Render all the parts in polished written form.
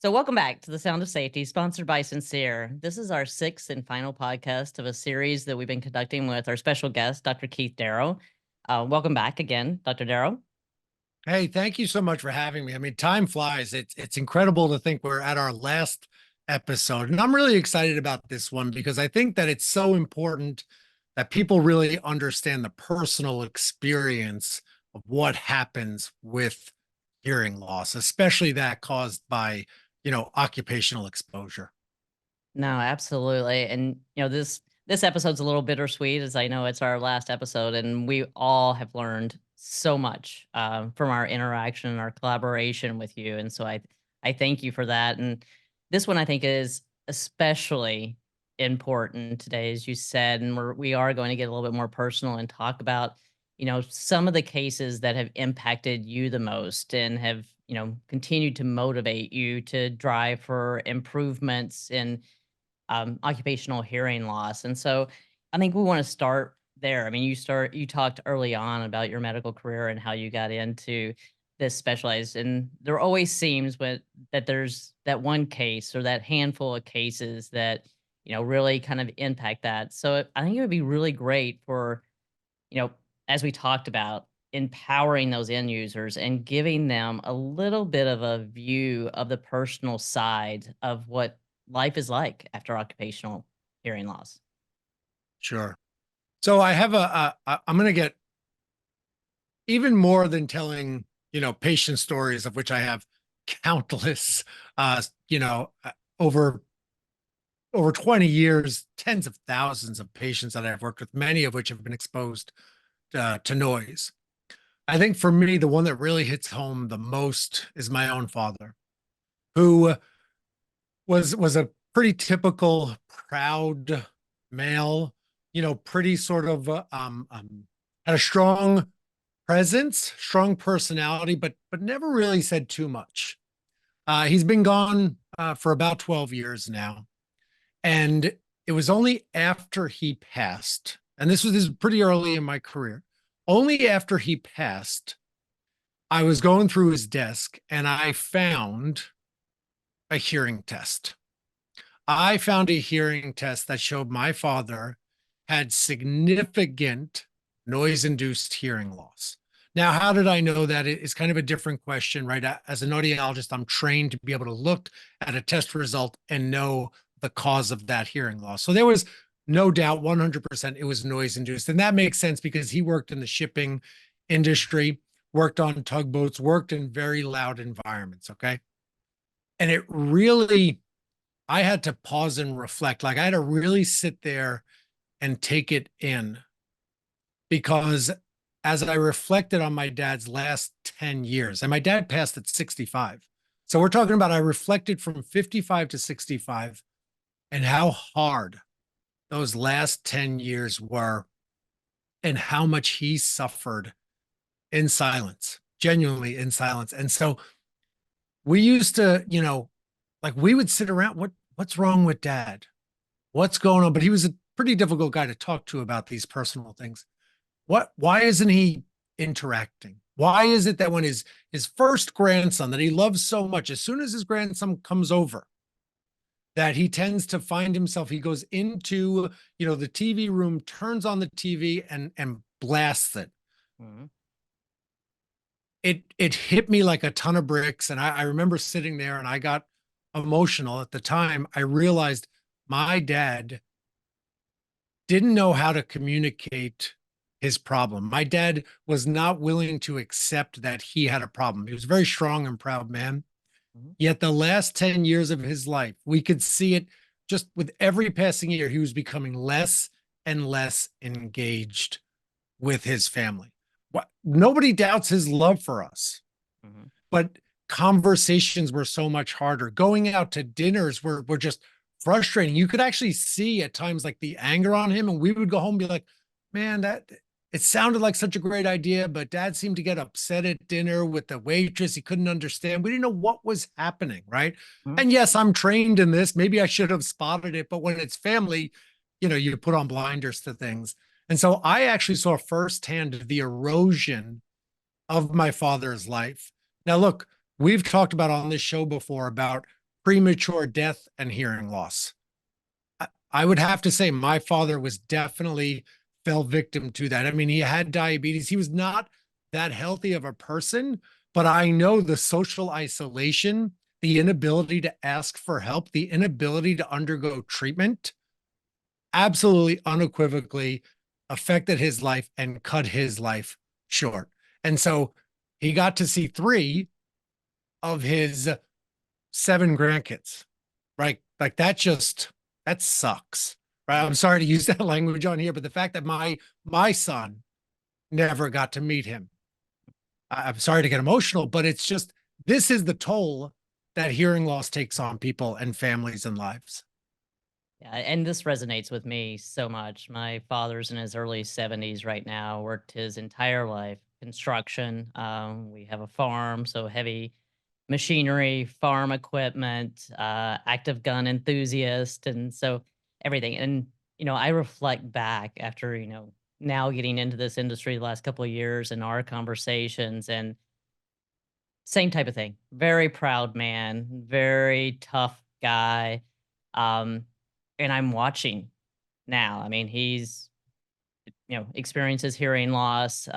So, welcome back to the Sound of Safety, sponsored by Sensear. This is our sixth and final podcast of a series that we've been conducting with our special guest, Dr. Keith Darrow. Welcome back again, Dr. Darrow. Hey, thank you so much for having me. I mean, time flies. It's incredible to think we're at our last episode. And I'm really excited about this one because I think that it's so important that people really understand the personal experience of what happens with hearing loss, especially that caused by, occupational exposure. No, absolutely. And this episode's a little bittersweet, as I know it's our last episode, and we all have learned so much from our interaction and our collaboration with you. And so I thank you for that. And this one I think is especially important today, as you said, and we are going to get a little bit more personal and talk about some of the cases that have impacted you the most and have continued to motivate you to drive for improvements in occupational hearing loss. And so I think we want to start there. I mean, you talked early on about your medical career and how you got into this specialized, and there always seems that there's that one case or that handful of cases that, really kind of impact that. So I think it would be really great for, as we talked about, empowering those end users and giving them a little bit of a view of the personal side of what life is like after occupational hearing loss. Sure. So I have I'm going to get even more than telling, patient stories, of which I have countless, uh, you know, uh, over over 20 years, tens of thousands of patients that I've worked with, many of which have been exposed to noise. I think for me, the one that really hits home the most is my own father, who was a pretty typical proud male, pretty sort of had a strong presence, strong personality, but never really said too much. He's been gone for about 12 years now. And it was only after he passed, and this was pretty early in my career, only after he passed, I was going through his desk and I found a hearing test. I found a hearing test that showed my father had significant noise induced hearing loss. Now, how did I know that? It's kind of a different question, right? As an audiologist, I'm trained to be able to look at a test result and know the cause of that hearing loss. So there was no doubt 100% it was noise induced. And that makes sense because he worked in the shipping industry, worked on tugboats, worked in very loud environments. Okay. And it really, I had to pause and reflect. Like I had to really sit there and take it in, because as I reflected on my dad's last 10 years, and my dad passed at 65. So we're talking about I reflected from 55 to 65 and how hard those last 10 years were and how much he suffered in silence, genuinely in silence. And so we used to, like we would sit around, what's wrong with dad? What's going on? But he was a pretty difficult guy to talk to about these personal things. Why isn't he interacting? Why is it that when his first grandson that he loves so much, as soon as his grandson comes over, that he tends to find himself, he goes into, the TV room, turns on the TV and blasts it. Mm-hmm. It hit me like a ton of bricks. And I remember sitting there and I got emotional at the time. I realized my dad didn't know how to communicate his problem. My dad was not willing to accept that he had a problem. He was a very strong and proud man. Mm-hmm. Yet the last 10 years of his life, we could see it just with every passing year, he was becoming less and less engaged with his family. Nobody doubts his love for us, mm-hmm. but conversations were so much harder. Going out to dinners were just frustrating. You could actually see at times like the anger on him, and we would go home and be like, man, that it sounded like such a great idea, but dad seemed to get upset at dinner with the waitress. He couldn't understand. We didn't know what was happening, right? Mm-hmm. And yes, I'm trained in this. Maybe I should have spotted it, but when it's family, you put on blinders to things. And so I actually saw firsthand the erosion of my father's life. Now, look, we've talked about on this show before about premature death and hearing loss. I would have to say my father was definitely fell victim to that. I mean, he had diabetes. He was not that healthy of a person, but I know the social isolation, the inability to ask for help, the inability to undergo treatment absolutely unequivocally affected his life and cut his life short. And so he got to see three of his seven grandkids, right? Like that sucks, right? I'm sorry to use that language on here, but the fact that my son never got to meet him, I'm sorry to get emotional, but it's just this is the toll that hearing loss takes on people and families and lives. Yeah, and this resonates with me so much. My father's in his early 70s right now, worked his entire life construction. We have a farm, so heavy machinery, farm equipment, active gun enthusiast, and so everything. And I reflect back after now getting into this industry the last couple of years and our conversations, and same type of thing. Very proud man, very tough guy. Um, and I'm watching now. I mean, he's experiences hearing loss.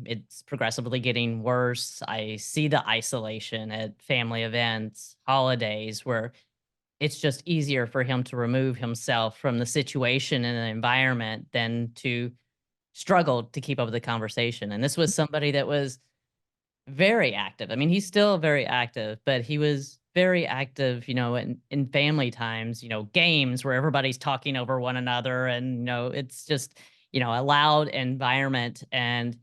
It's progressively getting worse. I see the isolation at family events, holidays, where it's just easier for him to remove himself from the situation and the environment than to struggle to keep up with the conversation. And this was somebody that was very active. I mean, he's still very active, but he was very active, in family times, games where everybody's talking over one another and, it's just, a loud environment. And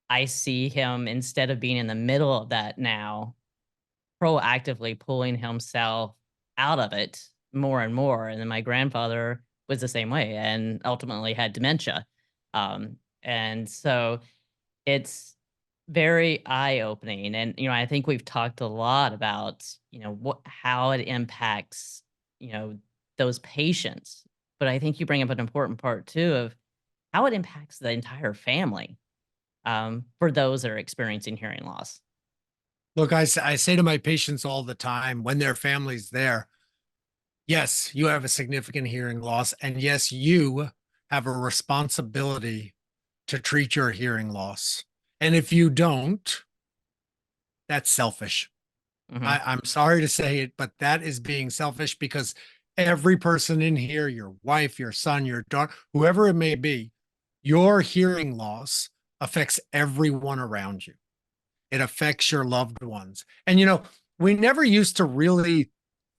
I see him instead of being in the middle of that now, proactively pulling himself out of it more and more. And then my grandfather was the same way and ultimately had dementia. And so it's very eye-opening, and, I think we've talked a lot about, how it impacts, you know, those patients, but I think you bring up an important part too of how it impacts the entire family, for those that are experiencing hearing loss. Look, I say to my patients all the time when their family's there, yes, you have a significant hearing loss, and yes, you have a responsibility to treat your hearing loss. And if you don't, that's selfish. Mhm. I'm sorry to say it, but that is being selfish because every person in here, your wife, your son, your daughter, whoever it may be, your hearing loss affects everyone around you. It affects your loved ones. And, we never used to really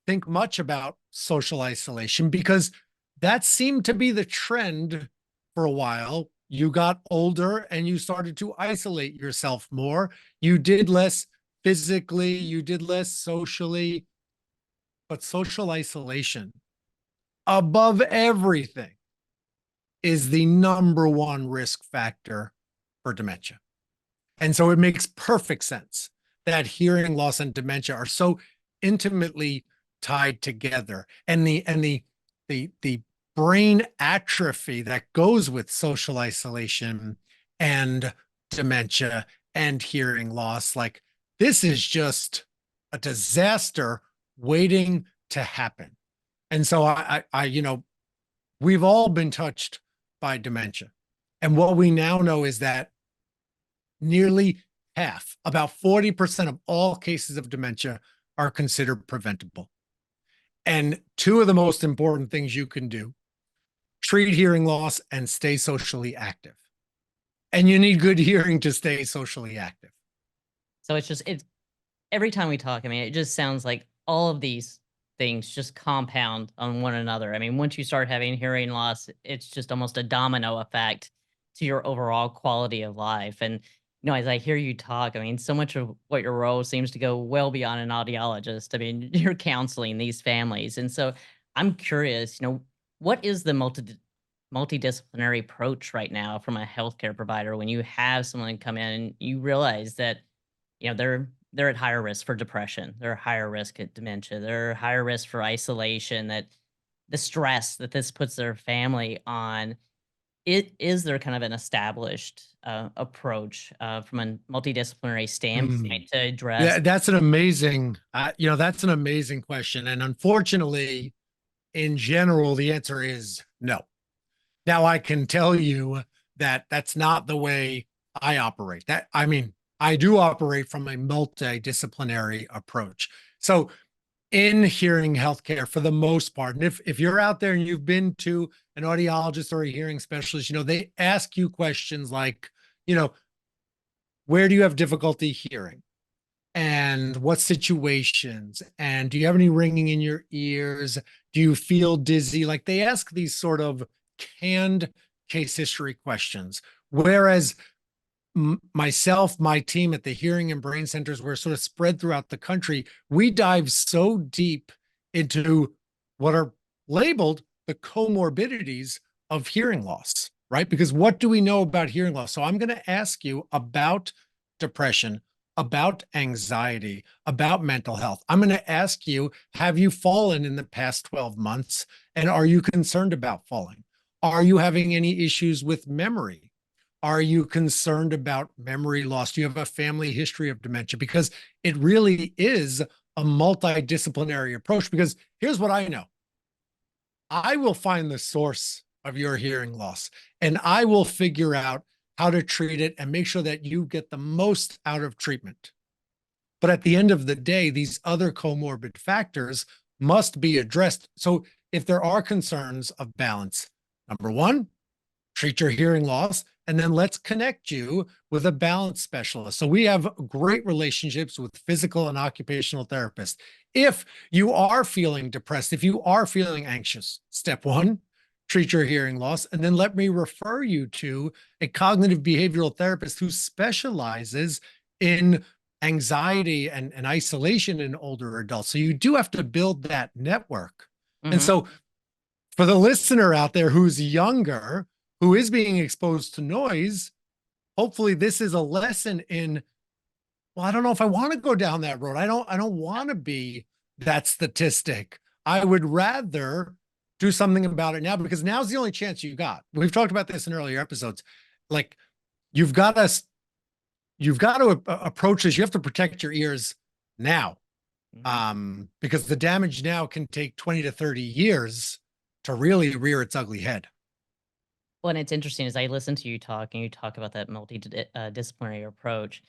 think much about social isolation because that seemed to be the trend for a while. You got older and you started to isolate yourself more. You did less physically, you did less socially, but social isolation above everything is the number one risk factor for dementia. And so it makes perfect sense that hearing loss and dementia are so intimately tied together. And the brain atrophy that goes with social isolation and dementia and hearing loss, like this is just a disaster waiting to happen. And so we've all been touched by dementia. And what we now know is that nearly half, about 40% of all cases of dementia are considered preventable. And two of the most important things you can do: treat hearing loss and stay socially active. And you need good hearing to stay socially active. So it's every time we talk, I mean, it just sounds like all of these things just compound on one another. I mean, once you start having hearing loss, it's just almost a domino effect to your overall quality of life. And, as I hear you talk, I mean, so much of what your role seems to go well beyond an audiologist. I mean, you're counseling these families. And so I'm curious, what is the multidisciplinary approach right now from a healthcare provider when you have someone come in and you realize that they're at higher risk for depression. They're higher risk at dementia. They're higher risk for isolation, that the stress that this puts their family on. it is there kind of an established approach from a multidisciplinary Mm. standpoint to address? Yeah, that's an amazing, that's an amazing question. And unfortunately, in general, the answer is no. Now, I can tell you that that's not the way I operate. I mean, I do operate from a multidisciplinary approach. So, in hearing healthcare, for the most part, and if you're out there and you've been to an audiologist or a hearing specialist, they ask you questions like, you know, where do you have difficulty hearing? And what situations? And do you have any ringing in your ears? Do you feel dizzy? Like, they ask these sort of canned case history questions. Whereas myself, my team at the hearing and brain centers, we're sort of spread throughout the country. We dive so deep into what are labeled the comorbidities of hearing loss, right? Because what do we know about hearing loss? So I'm going to ask you about depression, about anxiety, about mental health. I'm going to ask you, have you fallen in the past 12 months? And are you concerned about falling? Are you having any issues with memory? Are you concerned about memory loss? Do you have a family history of dementia? Because it really is a multidisciplinary approach. Because here's what I know: I will find the source of your hearing loss, and I will figure out how to treat it and make sure that you get the most out of treatment. But at the end of the day, these other comorbid factors must be addressed. So if there are concerns of balance, number one, treat your hearing loss, and then let's connect you with a balance specialist. So we have great relationships with physical and occupational therapists. If you are feeling depressed, if you are feeling anxious, step one, treat your hearing loss, and then let me refer you to a cognitive behavioral therapist who specializes in anxiety and isolation in older adults. So you do have to build that network. And Mhm. so for the listener out there who's younger, who is being exposed to noise, hopefully this is a lesson in, well, I don't know if I want to go down that road. I don't want to be that statistic. I would rather do something about it now, because now's the only chance you got. We've talked about this in earlier episodes. Like, you've got to approach this. You have to protect your ears now, Mhm. because the damage now can take 20 to 30 years to really rear its ugly head. Well, and it's interesting as I listen to you talk and you talk about that disciplinary approach,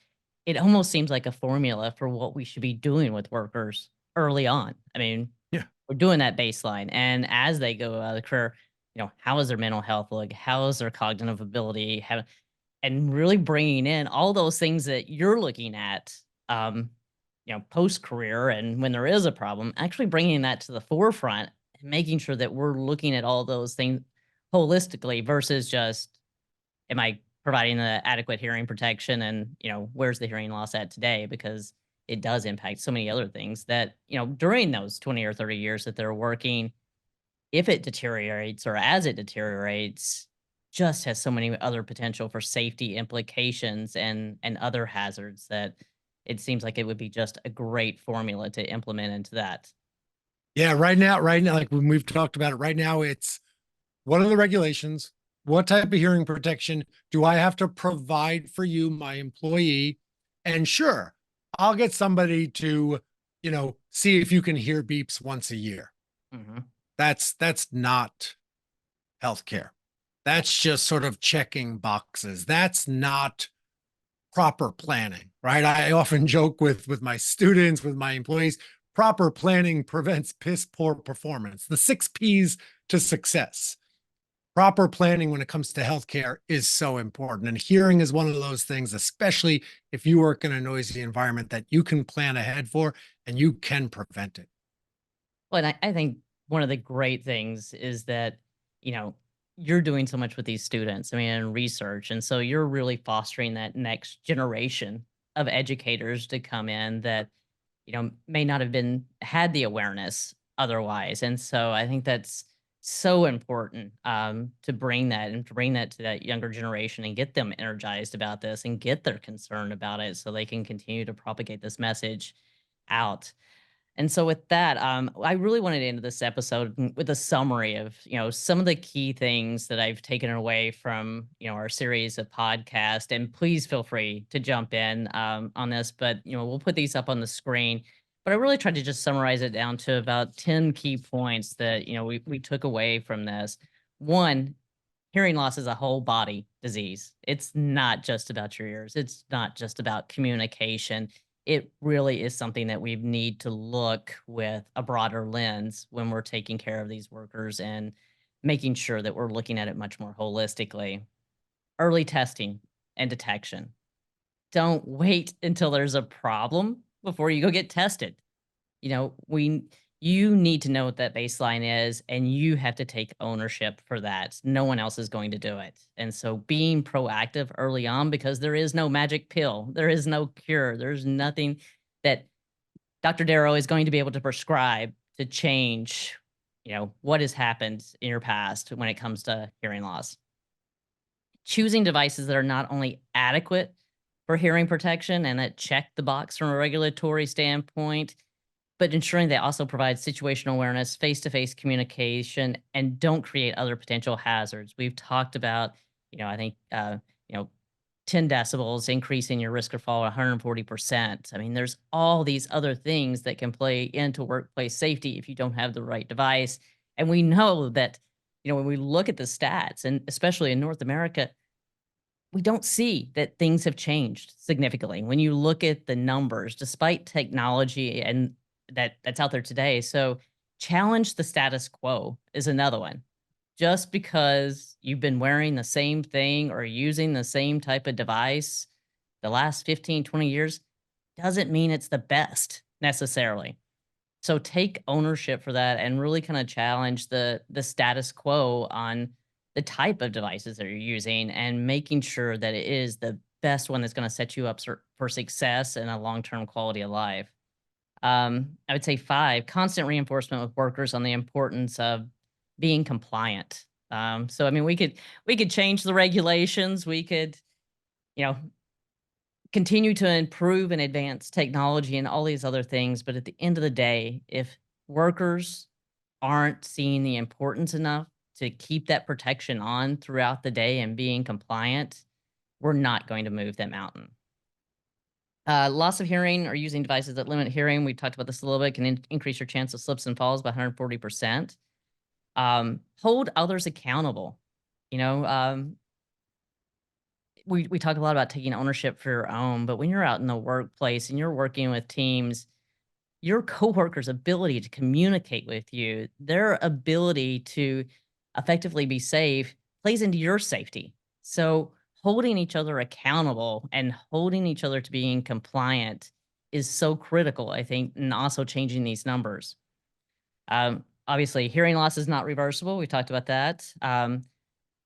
it almost seems like a formula for what we should be doing with workers early on. I mean, Yeah. we're doing that baseline, and as they go out of the career, how is their mental health look? How is their cognitive ability? And really bringing in all those things that you're looking at, um, post career, and when there is a problem, actually bringing that to the forefront and making sure that we're looking at all those things holistically versus just, am I providing the adequate hearing protection, and where's the hearing loss at today, because it does impact so many other things that during those 20 or 30 years that they're working, if it deteriorates or as it deteriorates, just has so many other potential for safety implications and other hazards that it seems like it would be just a great formula to implement into that. Yeah, right now, like when we've talked about it, right now it's, what are the regulations? What type of hearing protection do I have to provide for you, my employee? And sure, I'll get somebody to, see if you can hear beeps once a year. Mhm. That's not healthcare. That's just sort of checking boxes. That's not proper planning, right? I often joke with my students, with my employees, proper planning prevents piss poor performance. The 6 P's to success. Proper planning when it comes to healthcare is so important. And hearing is one of those things, especially if you work in a noisy environment, that you can plan ahead for and you can prevent it. Well, and I think one of the great things is that, you know, you're doing so much with these students, I mean, in research. And so you're really fostering that next generation of educators to come in that, may not have been had the awareness otherwise. And so I think that's so important, to bring that and to bring that to that younger generation and get them energized about this and get their concern about it so they can continue to propagate this message out. And so with that, I really wanted to end this episode with a summary of, some of the key things that I've taken away from, our series of podcast. And please feel free to jump in on this, but, we'll put these up on the screen. But I really tried to just summarize it down to about 10 key points that, we took away from this. One, hearing loss is a whole body disease. It's not just about your ears. It's not just about communication. It really is something that we need to look with a broader lens when we're taking care of these workers and making sure that we're looking at it much more holistically. Early testing and detection. Don't wait until there's a problem before you go get tested. We you need to know what that baseline is, and you have to take ownership for that. No one else is going to do it. And so being proactive early on, because there is no magic pill, there is no cure, there's nothing that Dr. Darrow is going to be able to prescribe to change, what has happened in your past when it comes to hearing loss. Choosing devices that are not only adequate for hearing protection and that check the box from a regulatory standpoint, but ensuring they also provide situational awareness, face-to-face communication, and don't create other potential hazards. We've talked about, I think, 10 decibels increasing your risk of fall 140%. I mean, there's all these other things that can play into workplace safety if you don't have the right device. And we know that, when we look at the stats, and especially in North America, we don't see that things have changed significantly when you look at the numbers, despite technology and that's out there today. So challenge the status quo is another one. Just because you've been wearing the same thing or using the same type of device the last 15, 20 years doesn't mean it's the best necessarily. So take ownership for that and really kind of challenge the status quo on the type of devices that you're using and making sure that it is the best one that's going to set you up for success and a long-term quality of life. I would say 5, constant reinforcement with workers on the importance of being compliant. So I mean, we could change the regulations. We could, you know, continue to improve and advance technology and all these other things. But at the end of the day, if workers aren't seeing the importance enough to keep that protection on throughout the day and being compliant, we're not going to move that mountain. Loss of hearing or using devices that limit hearing. We talked about this a little bit, can increase your chance of slips and falls by 140%. Hold others accountable. You know, we talk a lot about taking ownership for your own, but when you're out in the workplace and you're working with teams, your coworkers' ability to communicate with you, their ability to effectively be safe plays into your safety. So holding each other accountable and holding each other to being compliant is so critical, I think, and also changing these numbers. Obviously, hearing loss is not reversible. We talked about that.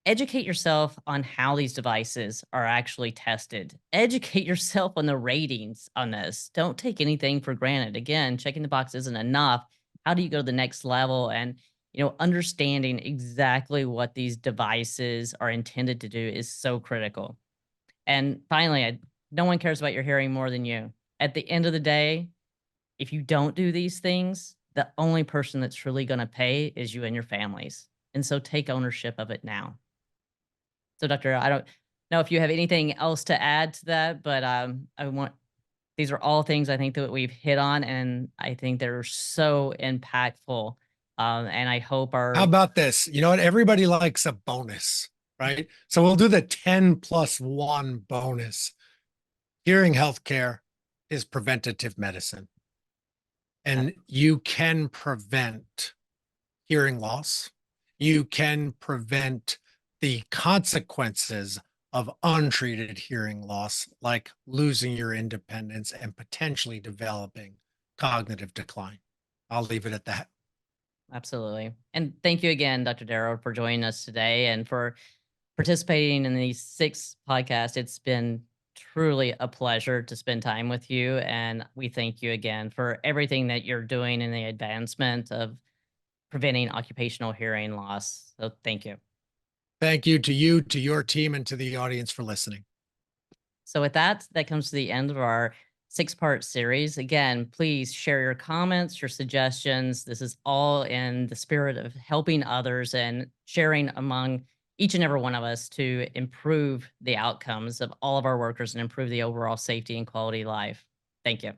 Educate yourself on how these devices are actually tested. Educate yourself on the ratings on this. Don't take anything for granted. Again, checking the box isn't enough. How do you go to the next level? And, understanding exactly what these devices are intended to do is so critical. And finally, no one cares about your hearing more than you. At the end of the day, if you don't do these things, the only person that's really going to pay is you and your families. And so take ownership of it now. So, Doctor, I don't know if you have anything else to add to that, but these are all things I think that we've hit on, and I think they're so impactful. And I hope How about this? You know what? Everybody likes a bonus, right? So we'll do the 10 plus 1 bonus. Hearing healthcare is preventative medicine, and you can prevent hearing loss. You can prevent the consequences of untreated hearing loss, like losing your independence and potentially developing cognitive decline. I'll leave it at that. Absolutely. And thank you again, Dr. Darrow, for joining us today and for participating in these 6 podcasts. It's been truly a pleasure to spend time with you. And we thank you again for everything that you're doing in the advancement of preventing occupational hearing loss. So thank you. Thank you, to your team, and to the audience for listening. So with that, that comes to the end of our 6-part series. Again, please share your comments, your suggestions. This is all in the spirit of helping others and sharing among each and every one of us to improve the outcomes of all of our workers and improve the overall safety and quality of life. Thank you.